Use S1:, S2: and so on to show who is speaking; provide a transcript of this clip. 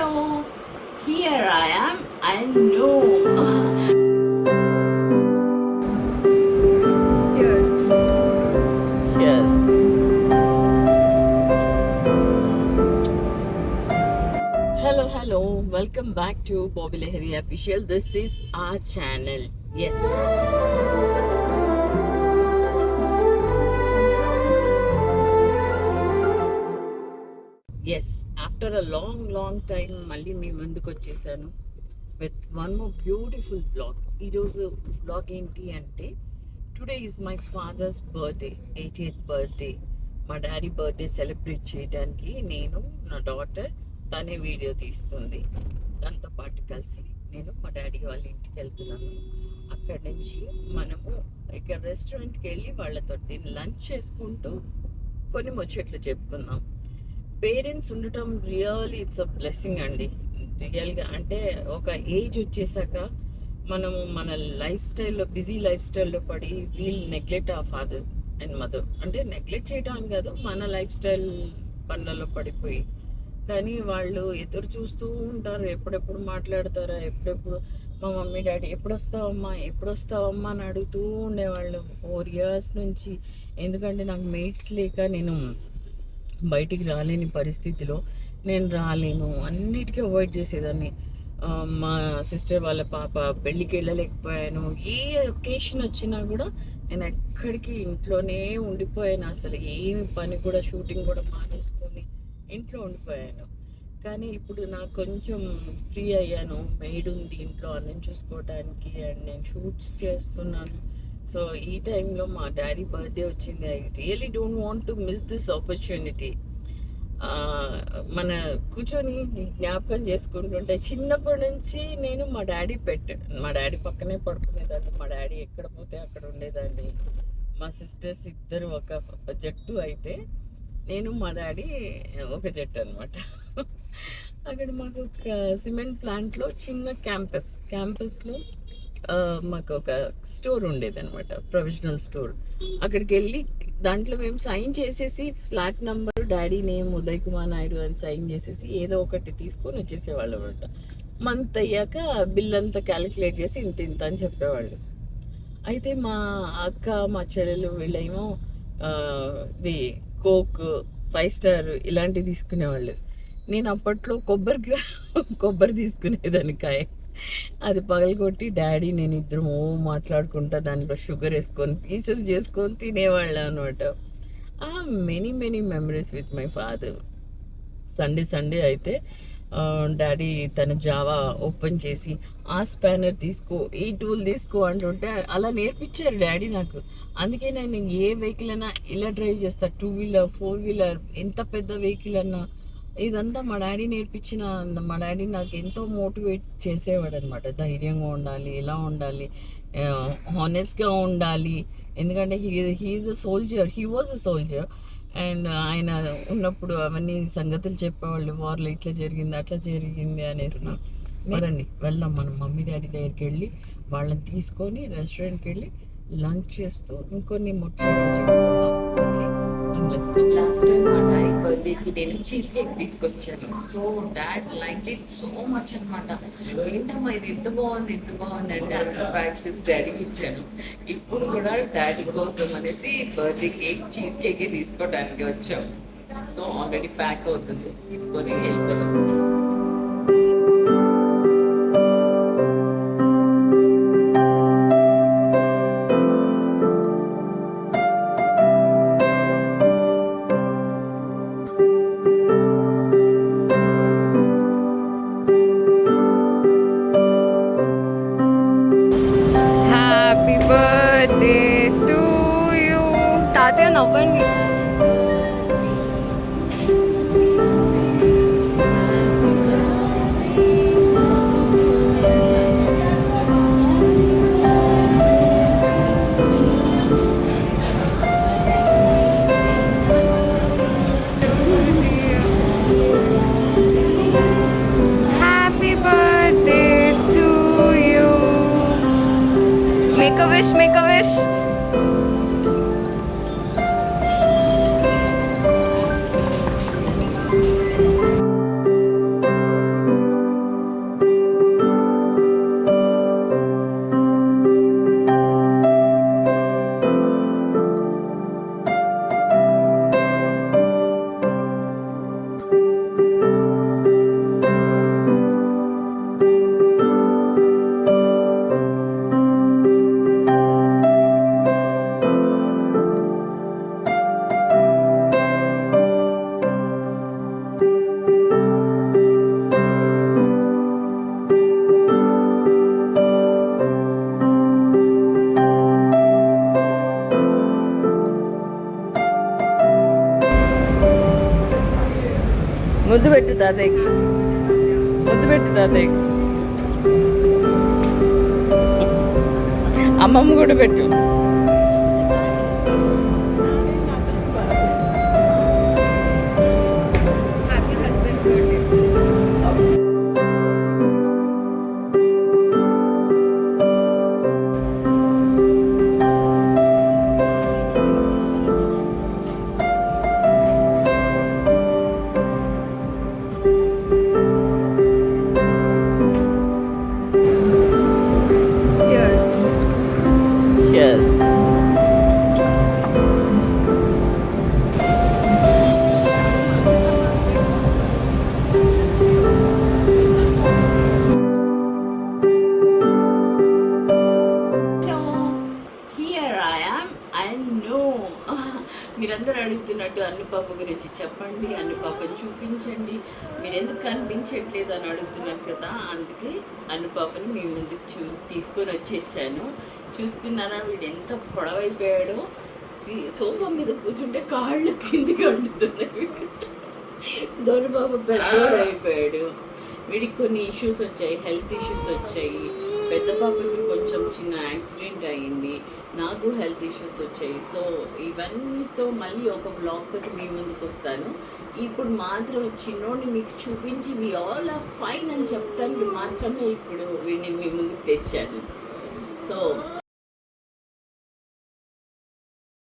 S1: Hello, here I am. I know.
S2: Cheers.
S1: Yes. Hello. Welcome back to Bobby Lahiri Official. This is our channel. Yes. Yes after a long time మళ్ళీ మీ ముందుకు వచ్చేసాను with one more beautiful blog. ఈరోజు blog ఏంటి అంటే today is my father's birthday, 80th birthday. మా daddy birthday celebrate చేయడానికి నేను, నా డాటర్, తనే వీడియో తీస్తుంది. దాంతో పాటు కలిసి నేను మా డాడీ వాళ్ళ ఇంటికి వెళ్తున్నాను. అక్కడి నుంచి మనము ఇక్కడ రెస్టారెంట్కి వెళ్ళి వాళ్ళతో లంచ్ చేసుకుంటూ కొన్ని ముచ్చట్లు చెప్పుకుందాం. పేరెంట్స్ ఉండటం రియల్లీ ఇట్స్ అ బ్లెస్సింగ్ అండి. రియల్గా అంటే ఒక ఏజ్ వచ్చేసాక మనము మన లైఫ్ స్టైల్లో, బిజీ లైఫ్ స్టైల్లో పడి వీల్ నెగ్లెక్ట్ ఆ ఫాదర్ అండ్ మదర్. అంటే నెగ్లెక్ట్ చేయడం కాదు, మన లైఫ్ స్టైల్ పనులలో పడిపోయి. కానీ వాళ్ళు ఎదురు చూస్తూ ఉంటారు, ఎప్పుడెప్పుడు మాట్లాడతారా, ఎప్పుడెప్పుడు మా మమ్మీ డాడీ ఎప్పుడు వస్తావమ్మా అని అడుగుతూ ఉండేవాళ్ళు 4 years నుంచి. ఎందుకంటే నాకు మేట్స్ లేక నేను బయటికి రాలేని పరిస్థితిలో నేను రాలేను, అన్నిటికీ అవాయిడ్ చేసేదాన్ని. మా సిస్టర్ వాళ్ళ పాప పెళ్ళికి వెళ్ళలేకపోయాను. ఏ ఒకేషన్ వచ్చినా కూడా నేను ఎక్కడికి ఇంట్లోనే ఉండిపోయాను. అసలు ఏమి పని కూడా, షూటింగ్ కూడా మానేసుకొని ఇంట్లో ఉండిపోయాను. కానీ ఇప్పుడు నాకు కొంచెం ఫ్రీ అయ్యాను. మెయిడ్ ఉంది ఇంట్లో అన్నం చూసుకోవడానికి, అండ్ నేను షూట్స్ చేస్తున్నాను. సో ఈ టైంలో మా డాడీ బర్త్డే వచ్చింది. I really don't want to miss this opportunity. మన కూర్చొని జ్ఞాపకం చేసుకుంటుంటే చిన్నప్పటి నుంచి నేను మా డాడీ మా డాడీ పక్కనే పడుకునేదాన్ని. మా డాడీ ఎక్కడ పోతే అక్కడ ఉండేదాన్ని. మా సిస్టర్స్ ఇద్దరు ఒక జట్టు అయితే నేను మా డాడీ ఒక జట్టు అనమాట. అక్కడ మాకు ఒక సిమెంట్ ప్లాంట్లో చిన్న క్యాంపస్లో మాకు ఒక స్టోర్ ఉండేది అనమాట, ప్రొవిజనల్ స్టోర్. అక్కడికి వెళ్ళి దాంట్లో మేము సైన్ చేసేసి flat number, daddy name Uday Kumar Naidu అని సైన్ చేసేసి ఏదో ఒకటి తీసుకొని వచ్చేసేవాళ్ళు అనమాట. మంత్ అయ్యాక బిల్ అంతా క్యాలిక్యులేట్ చేసి ఇంత అని చెప్పేవాళ్ళు. అయితే మా అక్క, మా చెల్లెలు వీళ్ళేమో ఇది కోక్, 5 star ఇలాంటివి తీసుకునేవాళ్ళు. నేను అప్పట్లో కొబ్బరి తీసుకునేదాన్ని కాయ. అది పగలగొట్టి డాడీ నేను ఇద్దరం మాట్లాడుకుంటా దాంట్లో షుగర్ వేసుకొని పీసెస్ చేసుకొని తినేవాళ్ళు అనమాట. Many memories with my father. Sunday అయితే డాడీ తన జావా ఓపెన్ చేసి ఆ స్పానర్ తీసుకో, ఈ టూల్ తీసుకో అంటుంటే అలా నేర్పించారు డాడీ నాకు. అందుకే నేను ఏ వెహికల్ అయినా ఇలా డ్రైవ్ చేస్తా, 2-wheeler 4-wheeler, ఎంత పెద్ద వెహికల్ అన్నా ఇదంతా మా డాడీ నేర్పించిన. మా డాడీ నాకు ఎంతో మోటివేట్ చేసేవాడు అనమాట. ధైర్యంగా ఉండాలి, ఎలా ఉండాలి, హానెస్ట్గా ఉండాలి. ఎందుకంటే he was a soldier. And ఆయన ఉన్నప్పుడు అవన్నీ సంగతులు చెప్పేవాళ్ళు, వార్లో ఇట్లా జరిగింది అట్లా జరిగింది అనేసి. మరండి వెళ్దాం మనం మమ్మీ డాడీ దగ్గరికి వెళ్ళి వాళ్ళని తీసుకొని రెస్టారెంట్కి వెళ్ళి లంచ్ చేస్తూ ఇంకొన్ని ముచ్చట్లు చెప్పుకుందాం. ఓకే, లాస్ట్ టైం మా డాడీ బర్త్డేకి నేను చీజ్ కేక్ తీసుకొచ్చాను. So dad like it so much అనమాట. ఏంటమ్మా ఇది ఇంత బాగుంది అంటే అంత ప్యాక్ చేసి డాడీకి ఇచ్చాను. ఇప్పుడు కూడా డాడీ కోసం అనేసి బర్త్డే కేక్, చీజ్ కేక్ తీసుకోవడానికి వచ్చాము. సో ఆల్రెడీ ప్యాక్ అవుతుంది, తీసుకొని వెళ్ళిపోదాం.
S2: తాతయ్య నవ్వండి. Happy birthday to you. Make a wish.
S1: పెట్టు తాతయ్యకి, ముద్దు పెట్టు తాతయ్యకి. అమ్మమ్మ కూడా పెట్టు.
S2: Happy husband birthday. Cheers.
S1: Yes. Here I am. I know. మీరందరూ అడుగుతున్నట్టు అన్ని పాప గురించి చెప్పండి, అన్ని పాపని చూపించండి, మీరు ఎందుకు కనిపించట్లేదు అని అడుగుతున్నారు కదా. అందుకే అన్ని పాపని మీ ముందుకు తీసుకొని వచ్చేసాను. చూస్తున్నారా వీడు ఎంత పొడవైపోయాడో. సోఫా మీద కూర్చుంటే కాళ్ళు కిందికి వండుతున్నాయి. దొరబాబు పెద్దోడు అయిపోయాడు. వీడికి కొన్ని ఇష్యూస్ వచ్చాయి, హెల్త్ ఇష్యూస్ వచ్చాయి. పెద్ద పాపకి కొంచెం చిన్న యాక్సిడెంట్ అయ్యింది, నాకు హెల్త్ ఇష్యూస్ వచ్చాయి. సో ఇవన్నీతో మళ్ళీ ఒక బ్లాగ్ తోటి మీ ముందుకు వస్తాను. ఇప్పుడు మాత్రం చిన్నోడిని మీకు చూపించి వి ఆల్ ఆర్ ఫైన్ అని చెప్పడానికి మాత్రమే ఇప్పుడు వీడిని మీ ముందుకు తెచ్చాను. సో